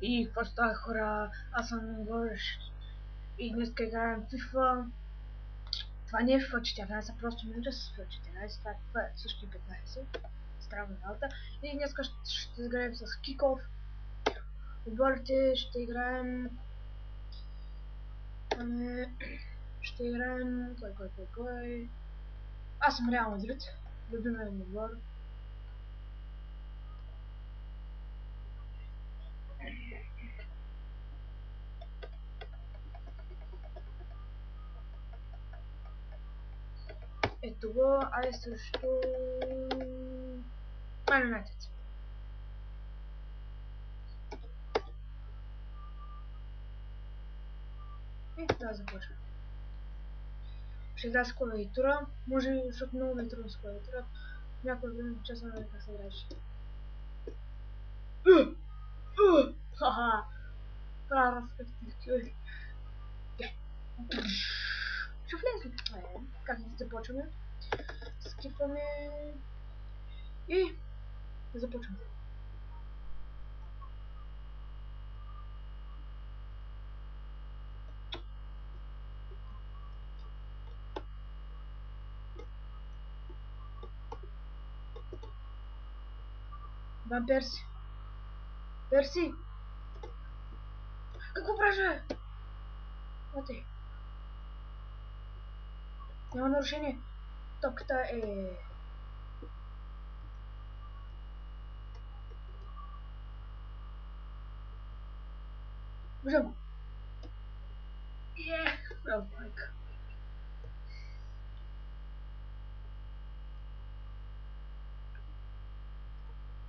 И какво става, хора? Аз съм Горш и днес играем FIFA. Това не е FIFA 14, са просто минута с FIFA 14, това е FIFA също и 15. Странна работа. И днес ще играем с Киков. Отборите ще играем... Ще играем... Кой? Аз съм Реал Мадрид. Любимия ми отбор. Ето го, ай срещу... Man United. И да започвам. Ще играя с клавиатура, може и защото много е трудно с клавиатура. Някой време честно не как се играеш. Ха-ха! Правя разкъсти. Ще влезе ли това е? Как да започваме? Скипваме и започваме. Ван Перси. Перси! Какво правиш? Оте. Няма нарушение. Топката е... Виждам. Браво, майка.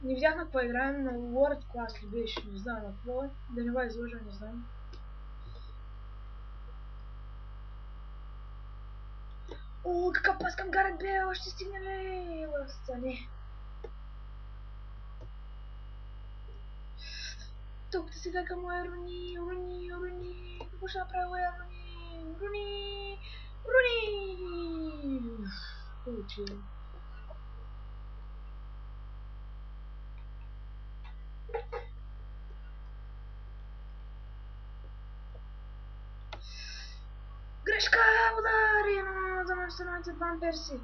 Не видях на какво играем, но World Class ли беше, не знам на какво. Да не го излъжа, не знам. О, какъв пас към Гарет Бейл, ще стигне ли в сцени? Тук да сега към Руни. Какво ще направи Руни? Получи. Грешка, удари, но за Манчестър Юнайтед Ван Перси.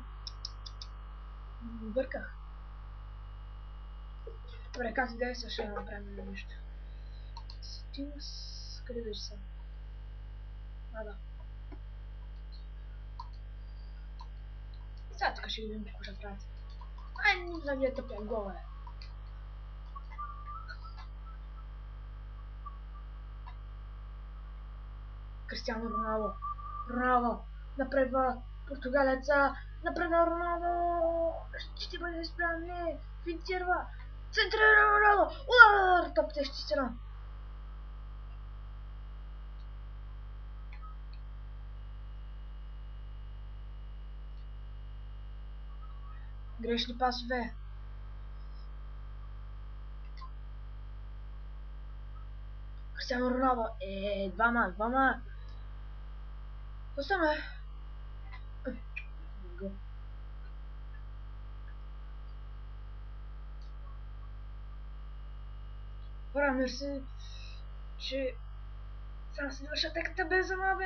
Бърках. Добре, как да се ще направим нещо. Стилс, къде беше са? Да. Сега тук ще видим какво ще правят. Ай, не за вие тъпя гола е. Кристиано Роналдо напредва португалеца, напредва Роналдо, ще бъде спрян, не, финтирва, центрира Роналдо, удар, топте ще стена. Грешни пасове. Кристиано Роналдо, двама. Остана. Хора, мерси, че сега се довърши атаката. Бензема.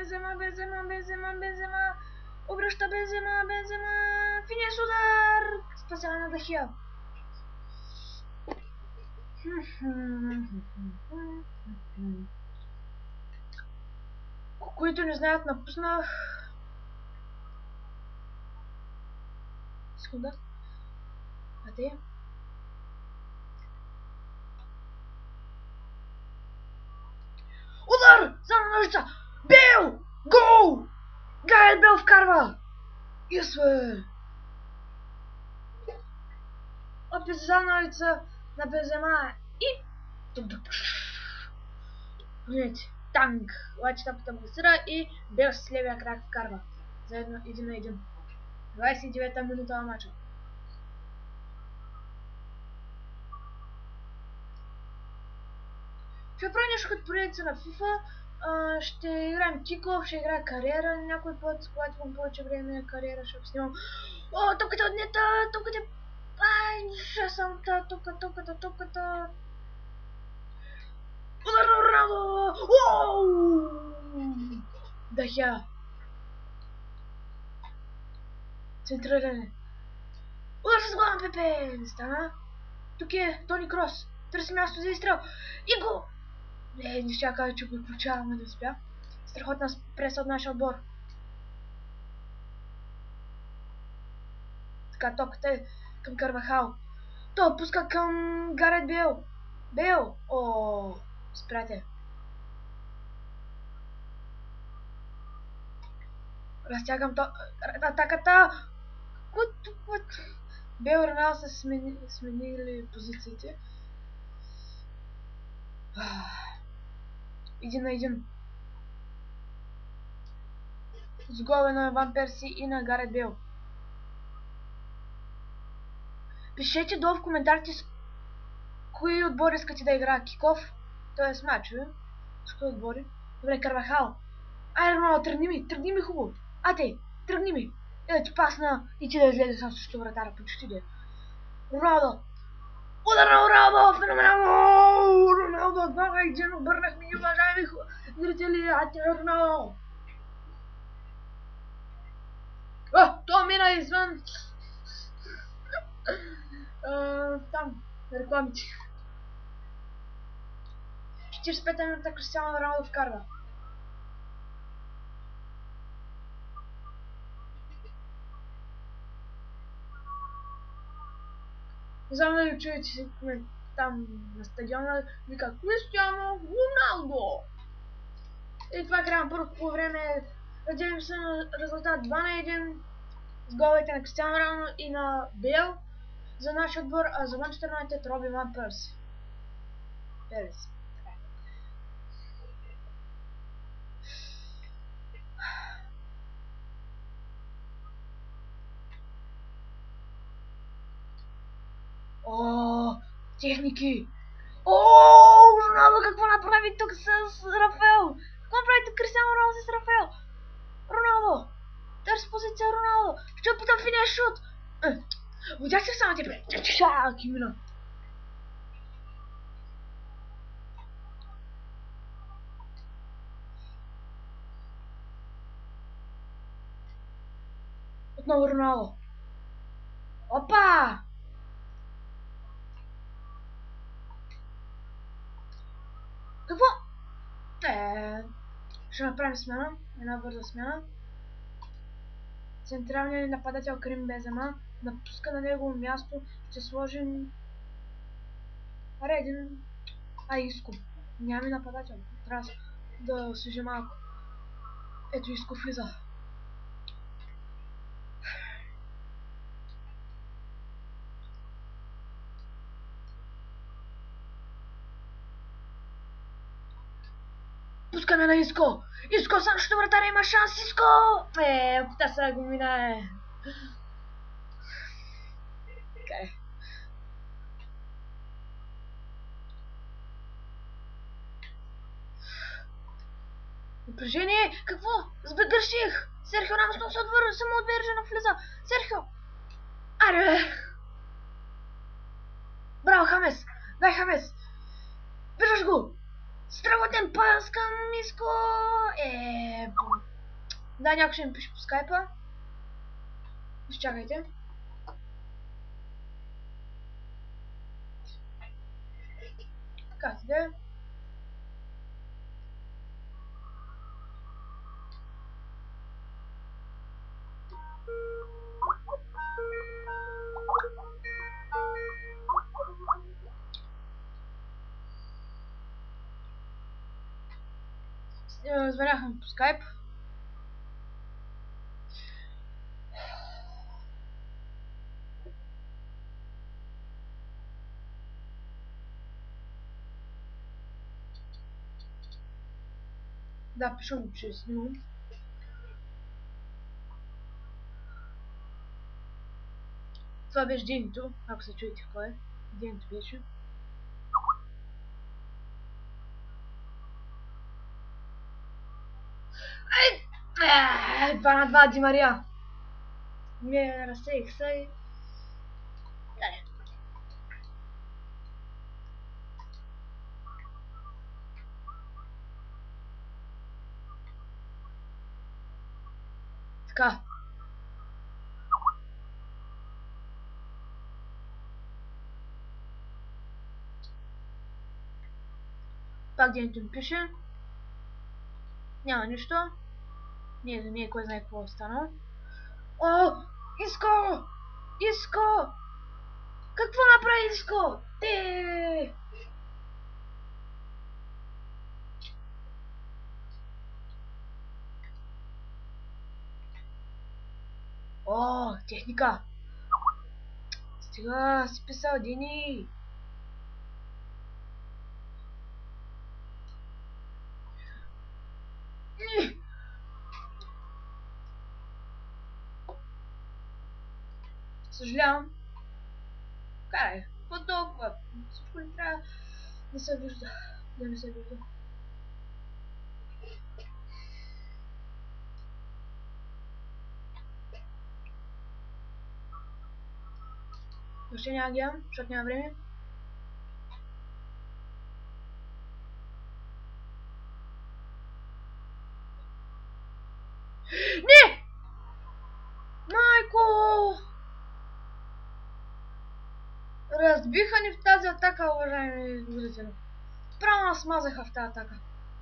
Обръща Бензема. Финиш удар. Спасяване на Дахия. Които не знаят, напуснах. Секунда. А те? Удар! За ножица! Бел! Гол! Гарет Бейл вкарва! Yes, бе! Опит за ножица на Бензема и... Видите, танк! Обаче топката блесира и Бейл с левия крак вкарва. Заедно 1-1. 29-та минута на мача. Ще правя нещо като поредица на FIFA. Ще играем Киков, ще играя кариера някой път, когато имам повече време на кариера, ще снимам. О, топката отнета, топката... Ай, ще съм топката. Удар Дахя. Центриране. Удар с главен Пепе! Не стана. Тук е Тони Крос. Търси място за изстрел. И го! Не ще кажа, че го включаваме да успя. Страхотна преса от нашия отбор. Така, топката е към Карвахал. Той пуска към Гарет Бейл. Бейл! О, спрете. Разтягам атаката. What? Бейл и Роналдо са сменили позициите. Един на един. С голове на Ван Перси и на Гарет Бейл. Пишете долу в коментарите с кои отбори искате да играе киков. Т.е. матчове. С кои отбори. Добре, Карвахал. Айде, Роналдо, тръгни ми хубаво. Ате, тръгни ми. Да ти пасна и ти да излезе сам срещу вратара. Почти да е. Роналдо. Удар на Роналдо! Феноменално! Роналдо, 2-1, обърнахме ни, уважаеми зрители. Ате, Роналдо. То мина извън. Там, рекламите. 45-та минута Кристиано Роналдо вкарва. Не знам дали чуете там на стадиона, вика Кристиано Роналдо. И това края първо по време. Надявам се на резултат 2-1 с головете на Кристиано Роналдо и на Бейл за нашия отбор, а за Манчестър Юнайтед Роби Ван Перси. О, техники! О, Роналдо какво направи тук с Рафаел? Какво направи тук Кристиано Роналдо с Рафаел? Роналдо! Търси позиция Роналдо! Ще опитам финия шут! Видях се само тебе! Кимина! Отново Роналдо! Опа! Какво? Ще направим смяна. Една бърза смяна. Централният нападател Карим Бензема напуска на негово място. Ще сложим Редин Isco. Нямаме нападател. Трябва да освежим малко. Ето Isco влиза. Пускаме на Isco! Isco сам ще вратаря, има шанс! Isco! Опита се да го минае. Okay. Напрежение! Какво? Сбегърших! Серхио Рамос много се отвърна, само отвержено влиза! Серхио! Аре! Браво, Хамес! Дай, Хамес! Виждаш го! Страхотен пас към Isco! Да, някой ще ми пише по скайпа. Изчакайте. Така си да. Звъняха ми по скайп. Да, пишу го, че снимам. Това беше Динито, ако се чуете какво е. Динито беше. Ай! 2-2 Ди Мария. Ме разсеих се и... Дай. Така. Пак дението ми пише. Няма нищо. Не е кой знае какво е станало. О! Иско! Иско! Какво направи Иско? Те! О, техника! Стига си писал, Дени! Съжалявам. Карай, какво толкова? Всичко ли трябва да се вижда? Да не се вижда. Въобще няма гледам, защото няма време. Не! Майко! Разбиха ни в тази атака, уважаеми зрители. Право нас смазаха в тази атака.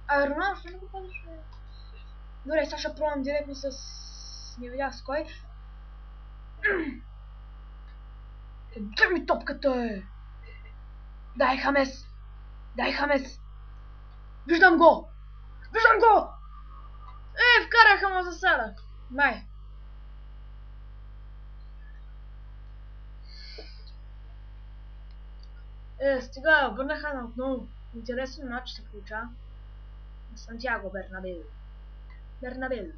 А Роналдо ще не го падаш? Добре, сега ще пробвам директно с... Не видях с кой. Дай ми топката, е! Дай, Хамес! Дай, Хамес! Виждам го! Виждам го! Вкараха му засада. Май. Стига, върнаха на отново. Интересен матч се получава. На Сантьяго Бернабеу.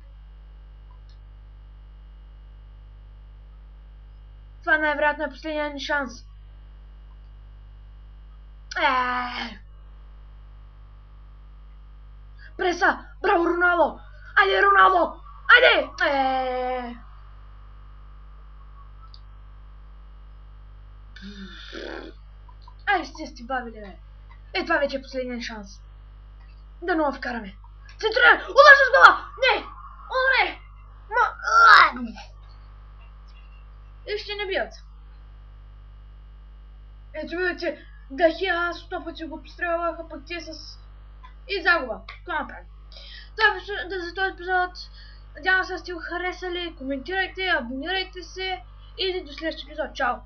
Това най-вероятно е последния ни шанс. Преса! Браво, Роналдо! Айде, Роналдо! Айде! Ай, сте бавили, бе. Това вече е последния шанс. Да нова вкараме. Центурен! Удар с глава! Не! Умре! И ще не бият. Ето видите, Дахия 100 пъти го пострелваха, пък те с... И загуба. Това направи. Това беше за този епизод. Надявам се да сте го харесали. Коментирайте, абонирайте се и до следващия епизод. Чао!